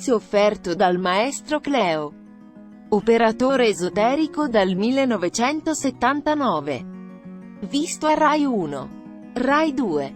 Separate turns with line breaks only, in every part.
servizio offerto dal maestro Cleo. Operatore esoterico dal 1979. Visto a Rai 1, Rai 2,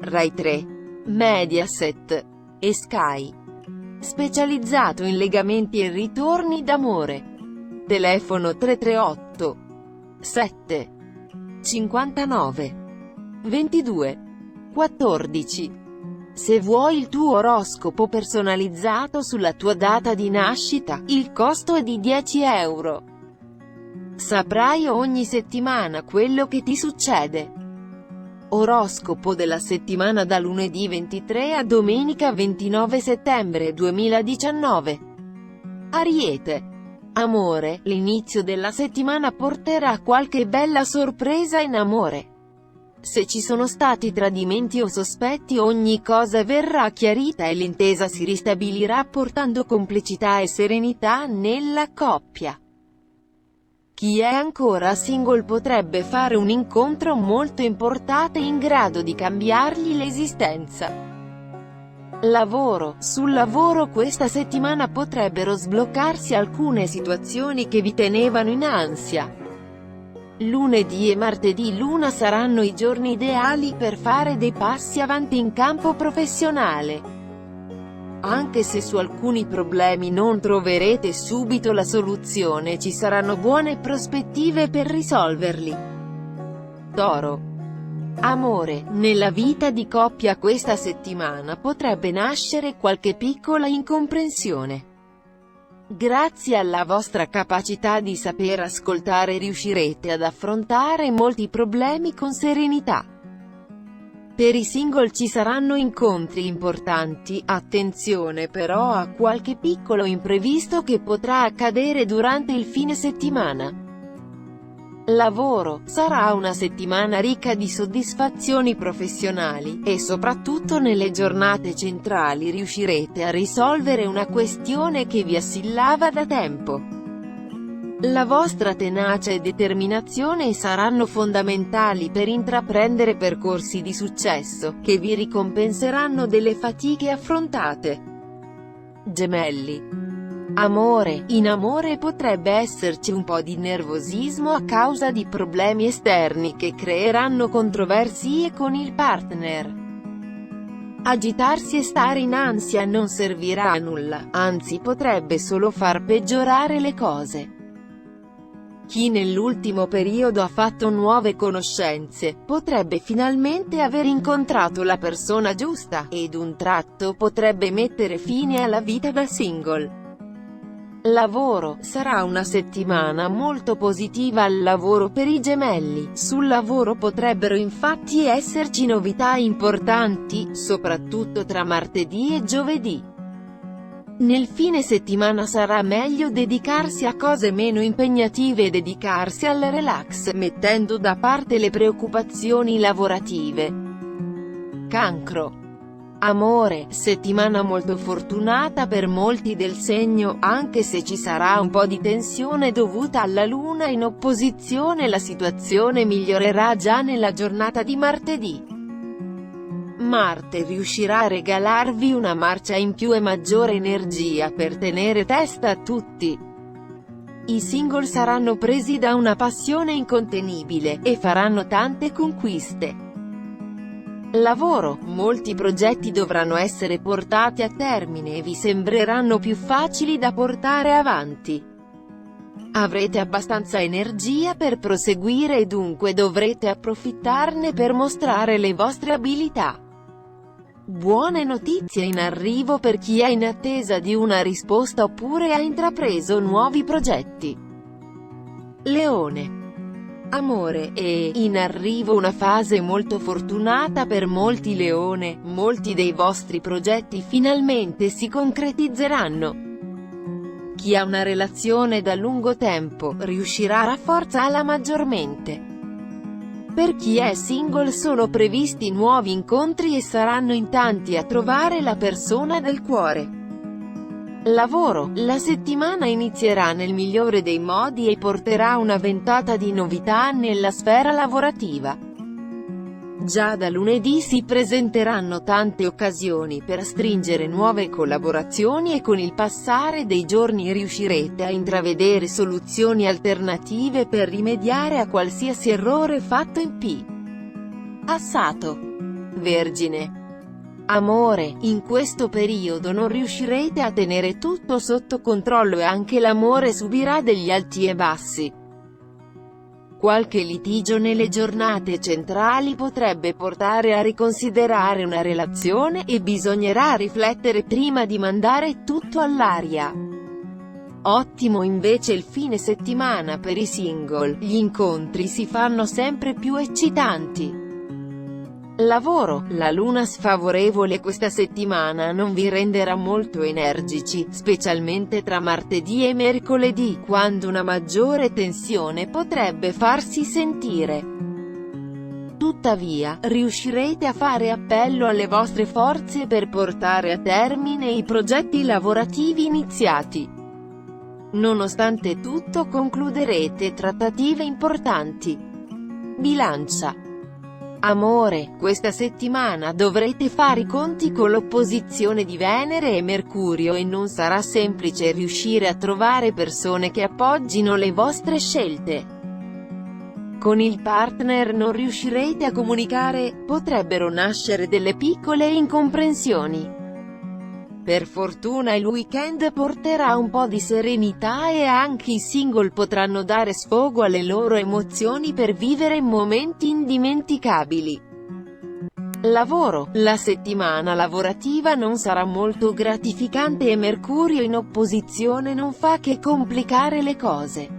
Rai 3, Mediaset e Sky. Specializzato in legamenti e ritorni d'amore. Telefono 338 7 59 22 14. Se vuoi il tuo oroscopo personalizzato sulla tua data di nascita, il costo è di 10 euro. Saprai ogni settimana quello che ti succede. Oroscopo della settimana da lunedì 23 a domenica 29 settembre 2019. Ariete. Amore, l'inizio della settimana porterà qualche bella sorpresa in amore. Se ci sono stati tradimenti o sospetti, ogni cosa verrà chiarita e l'intesa si ristabilirà portando complicità e serenità nella coppia. Chi è ancora single potrebbe fare un incontro molto importante in grado di cambiargli l'esistenza. Lavoro. Sul lavoro questa settimana potrebbero sbloccarsi alcune situazioni che vi tenevano in ansia. Lunedì e martedì luna saranno i giorni ideali per fare dei passi avanti in campo professionale. Anche se su alcuni problemi non troverete subito la soluzione, ci saranno buone prospettive per risolverli. Toro. Amore, nella vita di coppia questa settimana potrebbe nascere qualche piccola incomprensione. Grazie alla vostra capacità di saper ascoltare riuscirete ad affrontare molti problemi con serenità. Per i single ci saranno incontri importanti, attenzione però a qualche piccolo imprevisto che potrà accadere durante il fine settimana. Lavoro. Sarà una settimana ricca di soddisfazioni professionali, e soprattutto nelle giornate centrali riuscirete a risolvere una questione che vi assillava da tempo. La vostra tenacia e determinazione saranno fondamentali per intraprendere percorsi di successo, che vi ricompenseranno delle fatiche affrontate. Gemelli. Amore. In amore potrebbe esserci un po' di nervosismo a causa di problemi esterni che creeranno controversie con il partner. Agitarsi e stare in ansia non servirà a nulla, anzi potrebbe solo far peggiorare le cose. Chi nell'ultimo periodo ha fatto nuove conoscenze, potrebbe finalmente aver incontrato la persona giusta, ed un tratto potrebbe mettere fine alla vita da single. Lavoro. Sarà una settimana molto positiva al lavoro per i gemelli. Sul lavoro potrebbero infatti esserci novità importanti, soprattutto tra martedì e giovedì. Nel fine settimana sarà meglio dedicarsi a cose meno impegnative e dedicarsi al relax, mettendo da parte le preoccupazioni lavorative. Cancro. Amore, settimana molto fortunata per molti del segno, anche se ci sarà un po' di tensione dovuta alla luna in opposizione, la situazione migliorerà già nella giornata di martedì. Marte riuscirà a regalarvi una marcia in più e maggiore energia per tenere testa a tutti. I single saranno presi da una passione incontenibile, e faranno tante conquiste. Lavoro. Molti progetti dovranno essere portati a termine e vi sembreranno più facili da portare avanti. Avrete abbastanza energia per proseguire e dunque dovrete approfittarne per mostrare le vostre abilità. Buone notizie in arrivo per chi è in attesa di una risposta oppure ha intrapreso nuovi progetti. Leone. Amore, è in arrivo una fase molto fortunata per molti leone, molti dei vostri progetti finalmente si concretizzeranno. Chi ha una relazione da lungo tempo, riuscirà a rafforzarla maggiormente. Per chi è single sono previsti nuovi incontri e saranno in tanti a trovare la persona del cuore. Lavoro. La settimana inizierà nel migliore dei modi e porterà una ventata di novità nella sfera lavorativa. Già da lunedì si presenteranno tante occasioni per stringere nuove collaborazioni e con il passare dei giorni riuscirete a intravedere soluzioni alternative per rimediare a qualsiasi errore fatto in passato. Vergine. Amore, in questo periodo non riuscirete a tenere tutto sotto controllo e anche l'amore subirà degli alti e bassi. Qualche litigio nelle giornate centrali potrebbe portare a riconsiderare una relazione e bisognerà riflettere prima di mandare tutto all'aria. Ottimo invece il fine settimana per i single, gli incontri si fanno sempre più eccitanti. Lavoro, la luna sfavorevole questa settimana non vi renderà molto energici, specialmente tra martedì e mercoledì, quando una maggiore tensione potrebbe farsi sentire. Tuttavia, riuscirete a fare appello alle vostre forze per portare a termine i progetti lavorativi iniziati. Nonostante tutto concluderete trattative importanti. Bilancia. Amore, questa settimana dovrete fare i conti con l'opposizione di Venere e Mercurio e non sarà semplice riuscire a trovare persone che appoggino le vostre scelte. Con il partner non riuscirete a comunicare, potrebbero nascere delle piccole incomprensioni. Per fortuna il weekend porterà un po' di serenità e anche i single potranno dare sfogo alle loro emozioni per vivere momenti indimenticabili. Lavoro, la settimana lavorativa non sarà molto gratificante e Mercurio in opposizione non fa che complicare le cose.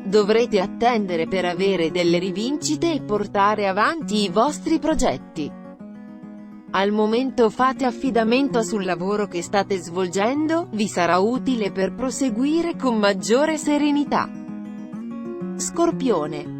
Dovrete attendere per avere delle rivincite e portare avanti i vostri progetti. Al momento fate affidamento sul lavoro che state svolgendo, vi sarà utile per proseguire con maggiore serenità. Scorpione.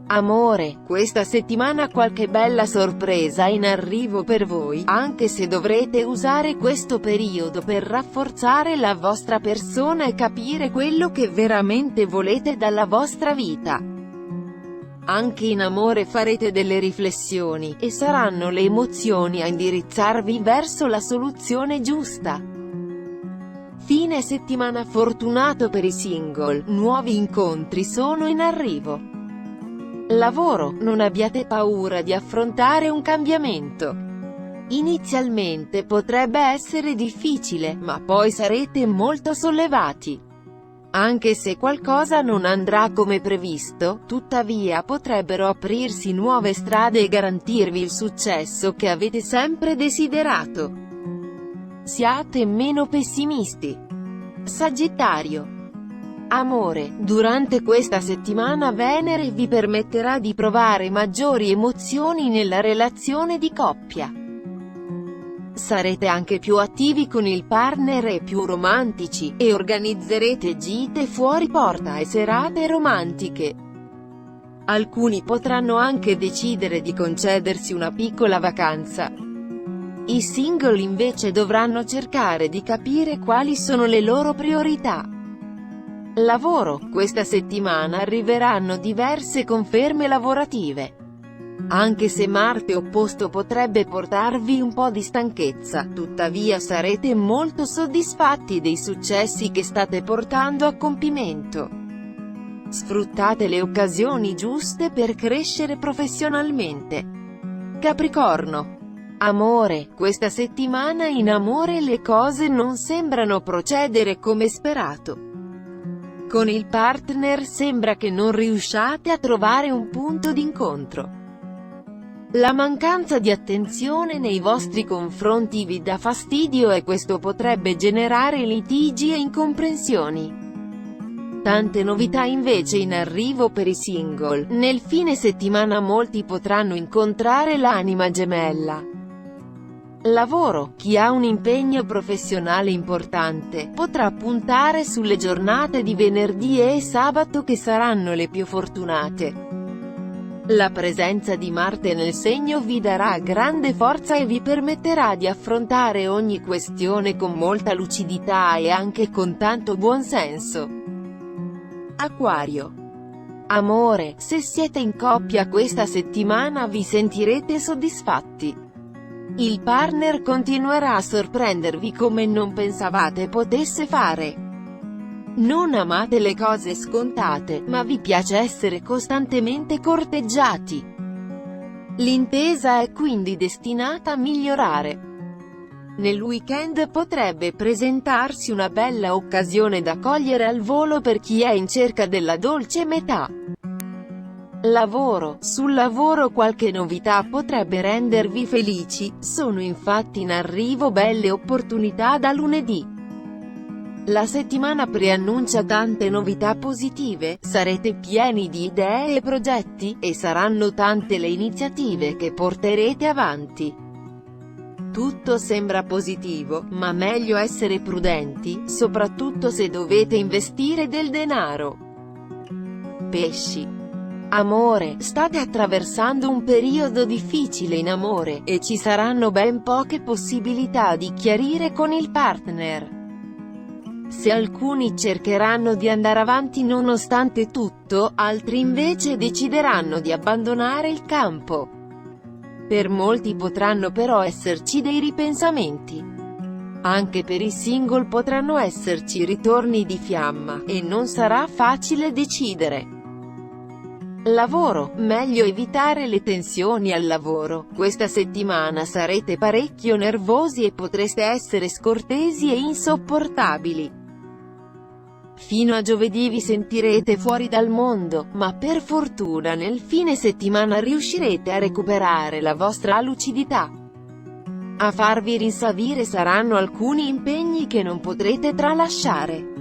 Amore, questa settimana qualche bella sorpresa è in arrivo per voi, anche se dovrete usare questo periodo per rafforzare la vostra persona e capire quello che veramente volete dalla vostra vita. Anche in amore farete delle riflessioni, e saranno le emozioni a indirizzarvi verso la soluzione giusta. Fine settimana fortunato per i single, nuovi incontri sono in arrivo. Lavoro, non abbiate paura di affrontare un cambiamento. Inizialmente potrebbe essere difficile, ma poi sarete molto sollevati. Anche se qualcosa non andrà come previsto, tuttavia potrebbero aprirsi nuove strade e garantirvi il successo che avete sempre desiderato. Siate meno pessimisti. Sagittario. Amore, durante questa settimana Venere vi permetterà di provare maggiori emozioni nella relazione di coppia. Sarete anche più attivi con il partner e più romantici, e organizzerete gite fuori porta e serate romantiche. Alcuni potranno anche decidere di concedersi una piccola vacanza. I single invece dovranno cercare di capire quali sono le loro priorità. Lavoro, questa settimana arriveranno diverse conferme lavorative. Anche se Marte opposto potrebbe portarvi un po' di stanchezza, tuttavia sarete molto soddisfatti dei successi che state portando a compimento. Sfruttate le occasioni giuste per crescere professionalmente. Capricorno. Amore, questa settimana in amore le cose non sembrano procedere come sperato. Con il partner sembra che non riusciate a trovare un punto d'incontro. La mancanza di attenzione nei vostri confronti vi dà fastidio e questo potrebbe generare litigi e incomprensioni. Tante novità invece in arrivo per i single. Nel fine settimana molti potranno incontrare l'anima gemella. Lavoro, chi ha un impegno professionale importante, potrà puntare sulle giornate di venerdì e sabato che saranno le più fortunate. La presenza di Marte nel segno vi darà grande forza e vi permetterà di affrontare ogni questione con molta lucidità e anche con tanto buonsenso. Acquario. Amore, se siete in coppia questa settimana vi sentirete soddisfatti. Il partner continuerà a sorprendervi come non pensavate potesse fare. Non amate le cose scontate, ma vi piace essere costantemente corteggiati. L'intesa è quindi destinata a migliorare. Nel weekend potrebbe presentarsi una bella occasione da cogliere al volo per chi è in cerca della dolce metà. Lavoro. Sul lavoro qualche novità potrebbe rendervi felici, sono infatti in arrivo belle opportunità da lunedì. La settimana preannuncia tante novità positive, sarete pieni di idee e progetti, e saranno tante le iniziative che porterete avanti. Tutto sembra positivo, ma meglio essere prudenti, soprattutto se dovete investire del denaro. Pesci. Amore, state attraversando un periodo difficile in amore, e ci saranno ben poche possibilità di chiarire con il partner. Se alcuni cercheranno di andare avanti nonostante tutto, altri invece decideranno di abbandonare il campo. Per molti potranno però esserci dei ripensamenti. Anche per i single potranno esserci ritorni di fiamma, e non sarà facile decidere. Lavoro, meglio evitare le tensioni al lavoro. Questa settimana sarete parecchio nervosi e potreste essere scortesi e insopportabili. Fino a giovedì vi sentirete fuori dal mondo, ma per fortuna nel fine settimana riuscirete a recuperare la vostra lucidità. A farvi rinsavire saranno alcuni impegni che non potrete tralasciare.